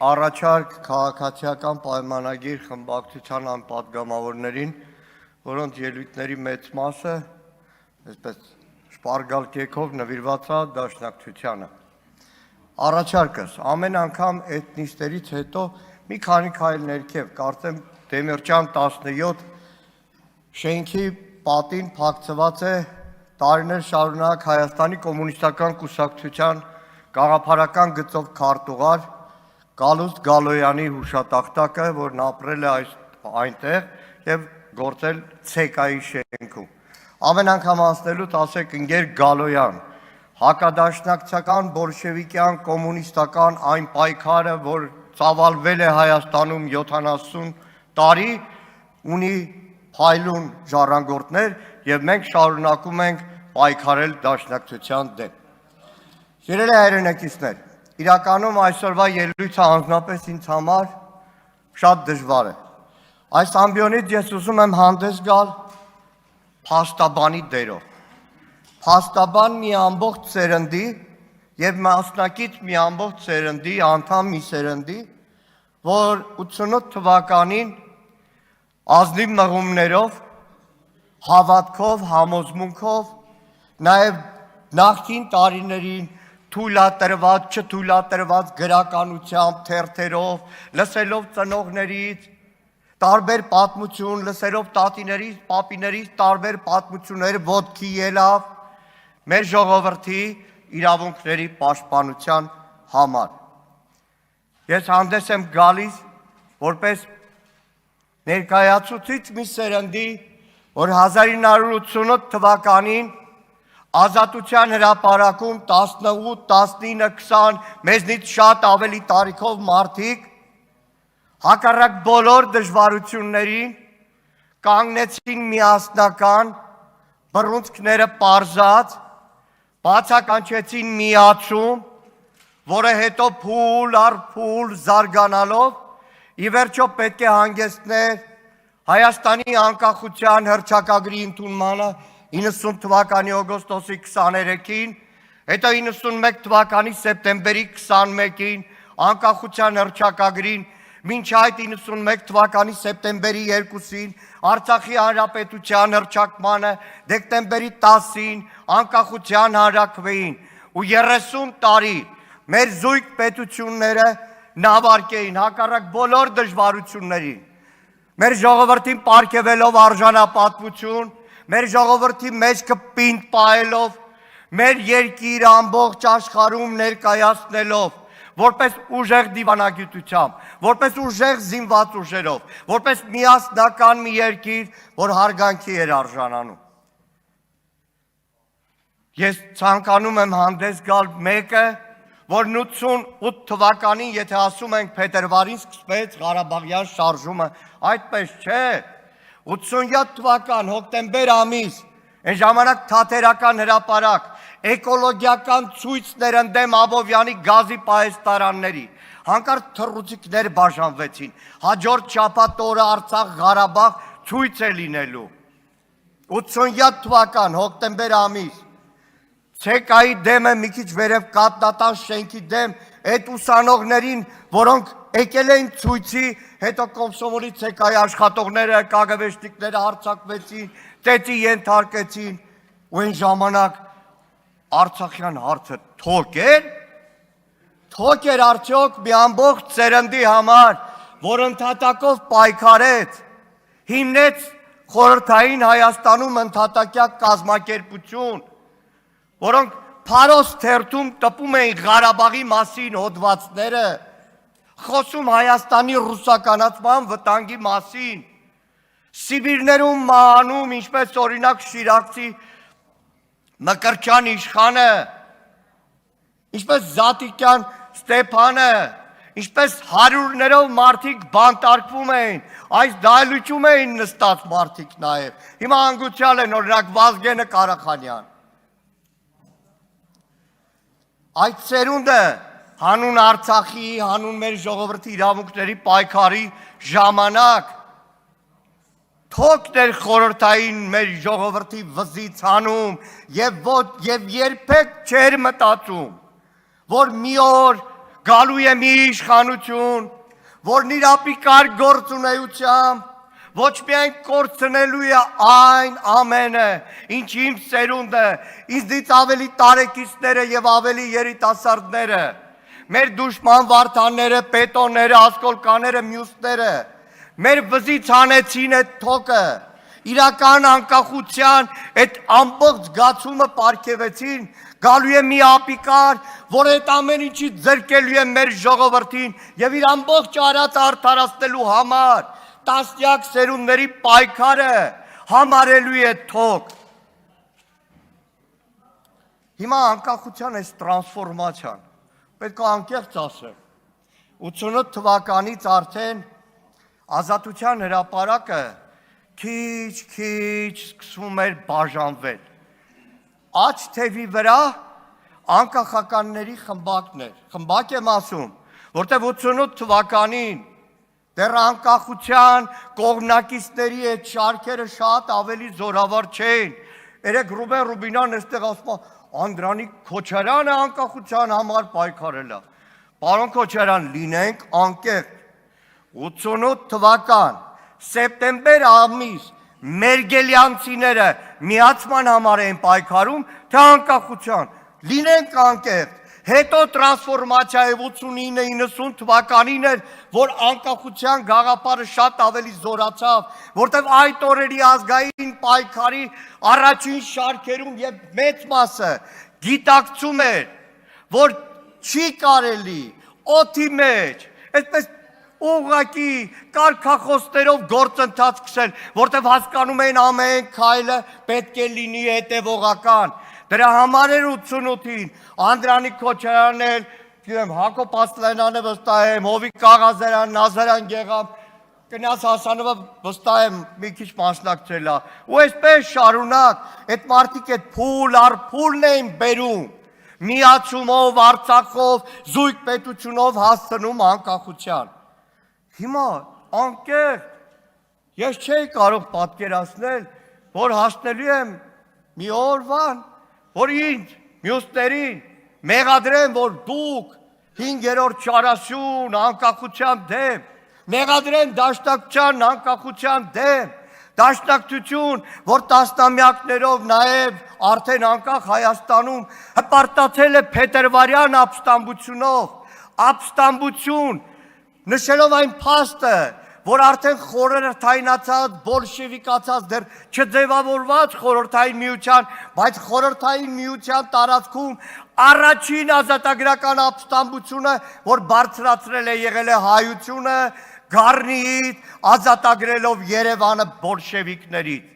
առաջարկ քաղաքացիական պայմանագիր խմբակցության անպատգամավորներին, որոնց ելույթների մեծ մասը այսպես շպարգալ կերպով նվիրված է դաշնակցությանը։ Առաջարկս ամեն անգամ էթնիստերից հետո մի քանի քայլ ներքև, կարծեմ Դեմիրճան 17 շենքի պատին փակցված է տարիներ շարունակ Հայաստանի կոմունիստական կուսակցության գաղափարական գծով քարտուղար Գալուստ Գալոյանի հուշատախտակը, որն ապրել է այնտեղ եւ գործել ցեկայի շենքում։ Ամեն անգամ ասնելուց ասեք ընկեր Գալոյան, հակադաշնակցական բոլշևիկյան կոմունիստական այն պայքարը, որ ծավալվել է Հայաստանում 70 տարի, ունի փայլուն ժառանգորդներ եւ մենք շարունակում ենք պայքարել դաշնակցության դեմ։ Սիրելի հայրենակիցներ, իրականում այսօրվա ելույթը անձնապես ինձ համար շատ դժվար է։ Այս ամբիոնից ես ուզում եմ հանդես գալ փաստաբանի դերով։ Փաստաբան մի ամբողջ սերնդի եւ մասնակից մի ամբողջ սերնդի, անդամ մի սերնդի, որ 88 թվականին ազնիվ մղումներով, հավատքով, համոզմունքով, նաեւ նախկին տարիներին թույլատրված, չթույլատրված գրականությամբ, թերթերով, լսելով ծնողներից, տարբեր պատմություն, լսելով տատիներից, պապիներից տարբեր պատմություններ ոտքի ելավ մեր ժողովրդի իրավունքների պաշտպանության համար։ Ես հանդես եմ գալիս որպես ներկայացուցիչ մի սերնդի, որ 1988 թվականին Ազատության հրապարակում 18, 19, 20 մեզնից շատ ավելի տարիքով մարդիկ հակառակ բոլոր դժվարություններին կանգնեցին միասնական, բռունցքները պարզած, բացականչեցին միացում, որը հետո փուլ առ փուլ զարգանալով ի վերջո պետք է հանգեցներ Հայաստանի անկախության հռչակագրի ընդունմանը 90 թվականի օգոստոսի 23-ին, հետո 91 թվականի սեպտեմբերի 21-ին անկախության հռչակագրին, մինչ այդ 91 թվականի սեպտեմբերի 2-ին Արցախի հանրապետության հռչակմանը, դեկտեմբերի 10-ին անկախության հանրաքվեին ու 30 տարի մեր զույգ պետությունները նավարկեին հակառակ բոլոր դժվարություններին, մեր ժողովրդին պարգևելով արժանապատվություն, մեր ժողովրդի մեջքը պինդ պահելով, մեր երկիր ամբողջ աշխարհում ներկայացնելով, որպես ուժեղ դիվանագիտությամբ, որպես ուժեղ զինված ուժերով, որպես միասնական մի երկիր, որ հարգանքի էր արժանանում։ Ես ցանկանում եմ հանդես գալ մեկը, որն 88 թվականին, եթե ասում ենք փետրվարին սկսվեց Ղարաբաղյան շարժումը, այդպես չէ։ 87 թվական հոկտեմբեր ամիս, այն ժամանակ թատերական հրապարակ, էկոլոգիական ցույցներ ընդդեմ Աբովյանի գազի պահեստարանների, հանկարծ թռուցիկներ բաժանվեցին, հաջորդ շաբաթ օրը Արցախ Ղարաբաղ ցույց է լինելու։ 87 թվական հոկտեմբեր ամիս, ցեկայի դեմը մի քիչ վերև կատնատան շենքի դեմ, այդ ուսանողներին, որոնք եկել էին ցույցի, հետո Կոմսոմոլի ցեկայի աշխատողները, կագեբեշտիկները հարձակվեցին, ծեծի ենթարկեցին, ու այն ժամանակ Արցախյան հարցը թոք էր, թոք էր արդյոք մի ամբողջ սերնդի համար, որ ընդհատակով պայքարեց, հիմնեց խորհրդային Հայաստանում ընդհատակյա կազմակերպություն, որոնք Փարոս թերթում տպում էին Ղարաբաղի մասին հոդվածները, խոսում Հայաստանի ռուսականացման վտանգի մասին, Սիբիրներում մահանում, ինչպես օրինակ Շիրակցի Մկրտչյան իշխանը, ինչպես Զատիկյան Ստեփանը, ինչպես հարյուրներով մարդիկ բանտարկվում էին, այս դահլիճում էին նստած մարդիկ նաև, հիմա անգուցյալ են օրինակ Վազգենը Ղարախանյան։ Այդ սերունդը հանուն Արցախի, հանուն մեր ժողովրդի իրավունքների պայքարի ժամանակ թոքներ խորհրդային մեր ժողովրդի վզից հանում եւ երբեք չէր մտածում, որ մի օր գալու է մի իշխանություն, որն իր ապիկար գործունեությամբ ոչ միայն կորցնելու է այն ամենը, ինչ իմ սերունդը, ինձնից ավելի տարեկիցները եւ ավելի երիտասարդները, մեր դուշման վարդանները, պետոնները, ասկոլկաները, մյուսները, մեր վզից հանեցին այդ թոկը, իրական անկախության այդ ամբողջ զգացումը պարգևեցին, գալու է մի ապիկար, որ այդ ամեն ինչից ձեռքելու է մեր ժողովրդին եւ իր ամբողջ արած արդարացնելու համար տասնյակ սերունդների պայքարը համարելու է թոք։ Հիմա անկախության այս տրանսֆորմացիան պետք է անկեղծ ասեմ 88 թվականից արդեն ազատության հրապարակը քիչ սկսվում էր բաժանվել։ Աջ թևի վրա անկախականների խմբակ եմ ասում, որտեղ 88 թվականին դեռ անկախության կողմնակիցների այդ շարքերը շատ ավելի զորավոր չէին։ Երեք Ռուբեն Ռուբինան այստեղ ասում է Անդրանիկ Քոչարյանը անկախության համար պայքարել է։ Պարոն Քոչարյան, լինենք անկեղծ։ 88 թվական սեպտեմբեր ամիս մերգելյանցիները միացման համար էին պայքարում, թե անկախության, լինենք անկեղծ, հետո տրանսֆորմացիայի 89-90 թվականին էր, որ անկախության գաղափարը շատ ավելի զորացավ, որտեղ այդ օրերի ազգային պայքարի առաջին շարքերում եւ մեծ մասը գիտակցում էր, որ չի կարելի օդի մեջ, այսպես ուղղակի կարգախոսներով գործընթաց սկսել, որտեղ հասկանում էին ամեն քայլը պետք է լինի հետևողական։ Դրա համար էր 88-ին Անդրանիկ Քոչարյանն էլ, գիտեմ, Հակոբ Ասլանյանը վստահ եմ, Հովիկ Կաղազարյան, Նազարյան Գեղամ, Կնյազ Հասանովը վստահ եմ մի քիչ մասնակցել է։ Ու այսպես շարունակ, այդ մարդիկ այդ փուլ առ փուլն էին բերում, միացումով, Արցախով, զույգ պետությունով հասցնում անկախության։ Հիմա անկեղծ, ես չէի կարող պատկերացնել, որ հասնելու եմ մի օրվան, որ ինձ, մյուսներին մեղադրեն, որ դուք 5-րդ 40 անկախության դեմ, մեղադրեն դաշնակցության անկախության դեմ, դաշնակցություն, որ տասնամյակներով նաև արդեն անկախ Հայաստանում հպարտացել է փետրվարյան ապստամբություն, նշելով այն փաստը, որ արդեն խորհրդայնացած, բոլշևիկացած, դեռ չձևավորված խորհրդային միության, բայց խորհրդային միության տարածքում առաջին ազատագրական ապստամբությունը, որ բարձրացրել է եղել է հայությունը, Գառնիից ազատագրելով Երևանը բոլշևիկներից։